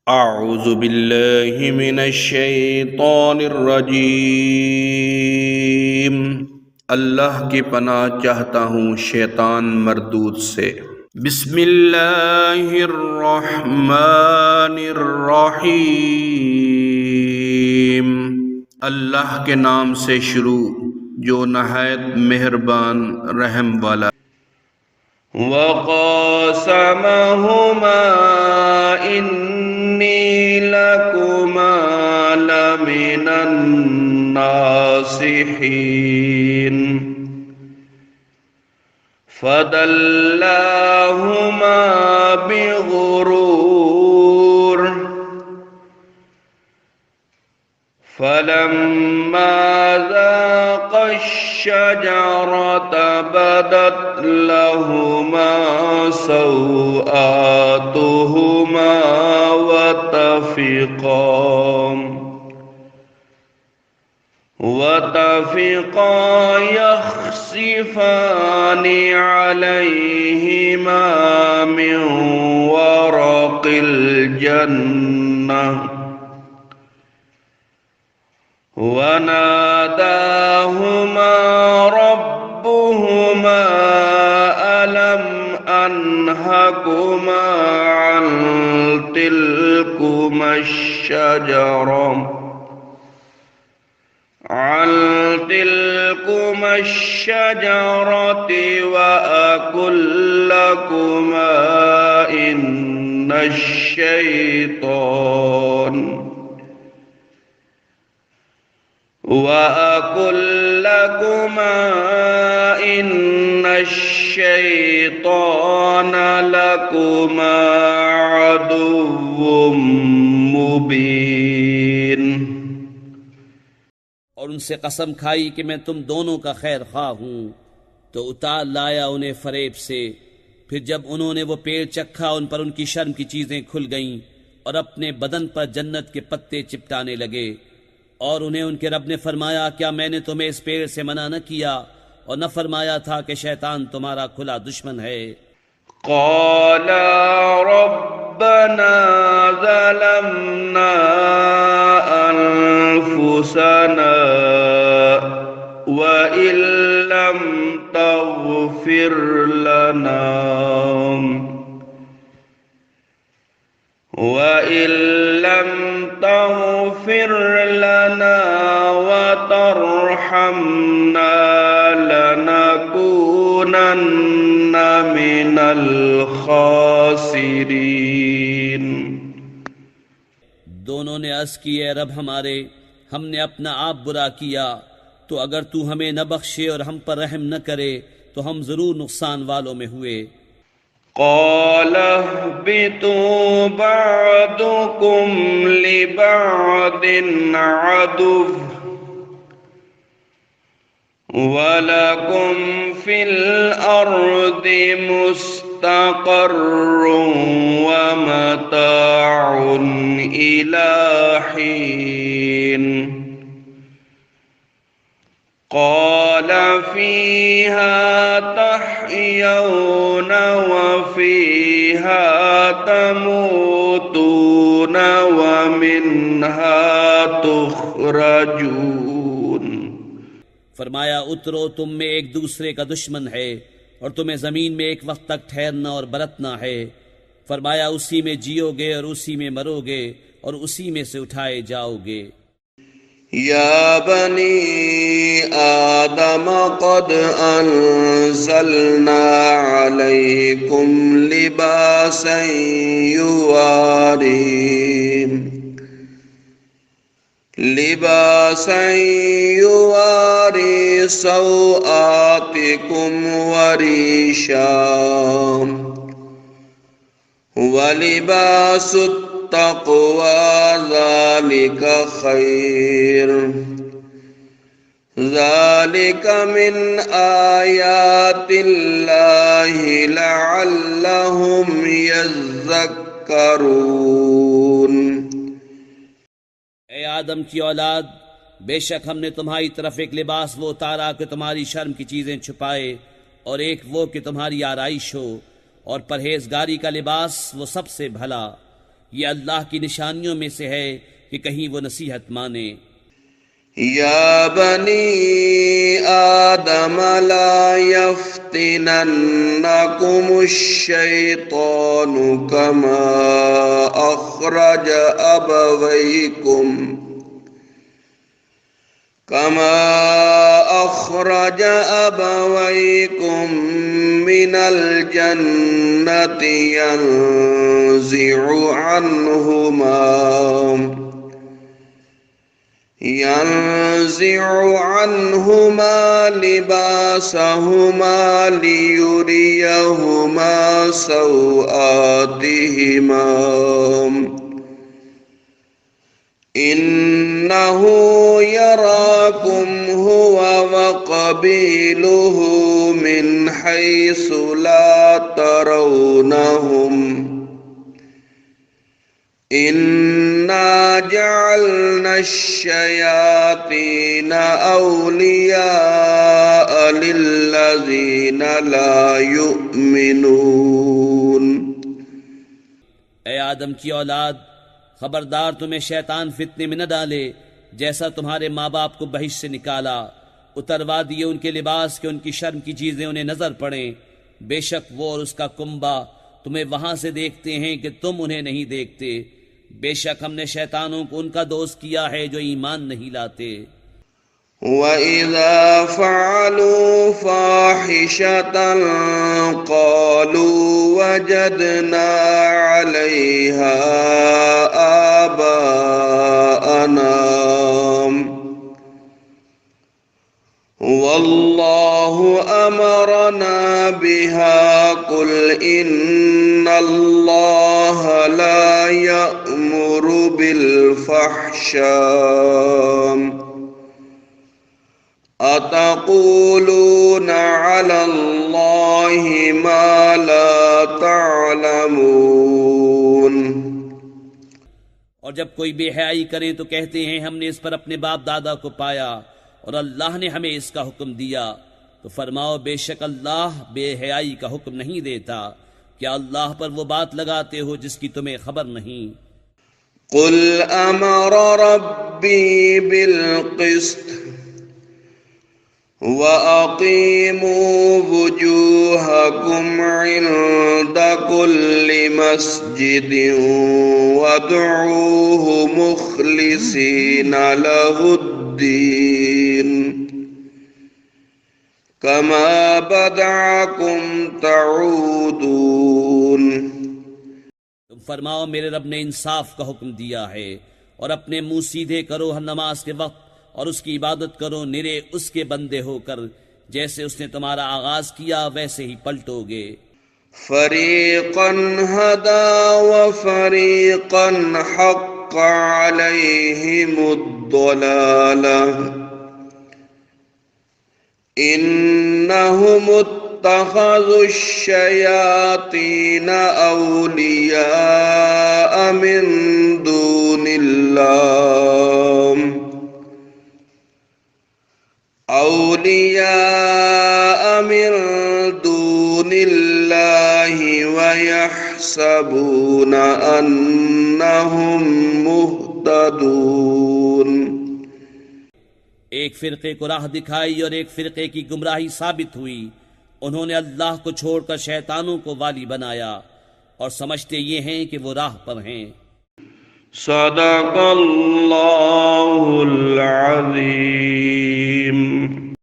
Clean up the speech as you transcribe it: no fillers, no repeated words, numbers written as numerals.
अऊज़ु बिल्लाहि मिनश शैतानिर रजीम। अल्लाह की पनाह चाहता हूँ शैतान मरदूद से। बिस्मिल्लाहिर रहमानिर रहीम। अल्लाह के नाम से शुरू जो नहायत मेहरबान रहम वाला। वक़ासमहुमा इन्नी लकुमा लमिनन नासिहीन फदल्लाहुमा बिगुरूर फलम्मा ज़ाक़ा अश-शजरत बदत लहुमा सौआतुहुमा वतफ़िक़ा यख़सिफ़ानि अलैहिमा मिन वरक़िल जन्नह वनादाहुमा रब्बुहुमा अलम अनहकुमा अन तिलकुमा अश-शजरति व अकुल लकुमा इन्नश-शैतान लकुमा अदुव्वुम मुबीन। और उनसे कसम खाई कि मैं तुम दोनों का खैर खा हूं, तो उतार लाया उन्हें फरेब से। फिर जब उन्होंने वो पेड़ चखा, उन पर उनकी शर्म की चीजें खुल गईं और अपने बदन पर जन्नत के पत्ते चिपटाने लगे। और उन्हें उनके रब ने फरमाया, क्या मैंने तुम्हें इस पेड़ से मना न किया और न फरमाया था कि शैतान तुम्हारा खुला दुश्मन है। क़ाला रब्बना ज़लमना अनफुसना व इल्लम तग़फिर लना व तरहमना लनकूनन्न मिनल खासिरीन। दोनों ने अर्ज़ की, ए रब हमारे, हमने अपना आप बुरा किया, तो अगर तू हमें न बख्शे और हम पर रहम न करे तो हम जरूर नुकसान वालों में हुए। क़ाल अहबितू बअदुकुम लिबअदिन अदुव्व वलकुम फिल अर्दि मुस्तक़र्रुन व मताउन इला हीन। क़ाल फ़ीहा तहयौन व फ़ीहा तमूतून व मिन्हा तुख़रजून। फरमाया, उतरो, तुम में एक दूसरे का दुश्मन है और तुम्हें जमीन में एक वक्त तक ठहरना और बरतना है। फरमाया, उसी में जियोगे और उसी में मरोगे और उसी में से उठाए जाओगे। या बनी आदम क़द अंज़लना अलैकुम लिबासन युवारी सौआतिकुम वरीशा वलिबासुत तक़वा ज़ालिका खैर ज़ालिका मिन आयातिल्लाहि लअल्लहुम यज़्ज़क्करून। ए आदम की औलाद, बेशक हमने तुम्हारी तरफ एक लिबास वो उतारा कि तुम्हारी शर्म की चीजें छुपाए, और एक वो कि तुम्हारी आराइश हो, और परहेजगारी का लिबास वो सबसे भला। ये अल्लाह की निशानियों में से है कि कहीं वो नसीहत माने। या बनी आदम ला यफ्तिनन्नकुमुश शैतानु कमा अखरज अबवैकुम मिनल जन्नति यंज़िउ अन्हुमा लिबासहुमा लियुरियहुमा सौआतिहिमा इन्नहु यराकुम हुवा वक़बीलुहु मिन हैसु ला तरौनहुम इन्ना जअलना अश-शयातीन औलिया लिल्लज़ीना ला युमिनून। ए आदम की औलाद, खबरदार तुम्हें शैतान फितने में न डाले। जैसा तुम्हारे माँ बाप को बहिश्त से निकाला, उतरवा दिए उनके लिबास के उनकी शर्म की चीजें उन्हें नजर पड़े। बेशक वो और उसका कुंबा तुम्हें वहां से देखते हैं कि तुम उन्हें नहीं देखते। बेशक हमने शैतानों को उनका दोस्त किया है जो ईमान नहीं लाते। वइज़ा फ़अलू फ़ाहिशतन क़ालू वजदना अलैहा आबाअना वल्लाहु अमरना बिहा कुल इन्नल्लाह ला यअमुरु बिल फ़हशाइ अतक़ूलूना अलल्लाहि मा ला तअलमून। और जब कोई बेहयाई करे तो कहते हैं हमने इस पर अपने बाप दादा को पाया और अल्लाह ने हमें इसका हुक्म दिया। तो फरमाओ, बेशक अल्लाह बेहयाई का हुक्म नहीं देता। क्या अल्लाह पर वो बात लगाते हो जिसकी तुम्हें खबर नहीं? कुल अमर रब्बी बिल क़िस्त व अक़ीमू वुजूहकुम इन्द कुल्लि मस्जिदिन वदऊहु मुख़लिसीना लहुद्दीन कमा बदअकुम तऊदून। तुम फरमाओ, मेरे रब ने इंसाफ का हुक्म दिया है और अपने मुंह सीधे करो हर नमाज के वक्त और उसकी इबादत करो निरे उसके बंदे होकर। जैसे उसने तुम्हारा आगाज किया वैसे ही पलटोगे। फरीक़न हदा व फरीक़न हक़्क़ अलैहिमुद्दलालह इन्नहुम इत्तख़ज़ुश्शयातीन औलिया मिन दूनिल्लाह व यहसबून अन्नहुम मुहतदून। एक फिरके को राह दिखाई और एक फिरके की गुमराही साबित हुई। उन्होंने अल्लाह को छोड़कर शैतानों को वाली बनाया और समझते ये हैं कि वो राह पर हैं। सदक़ल्लाहुल अज़ीम।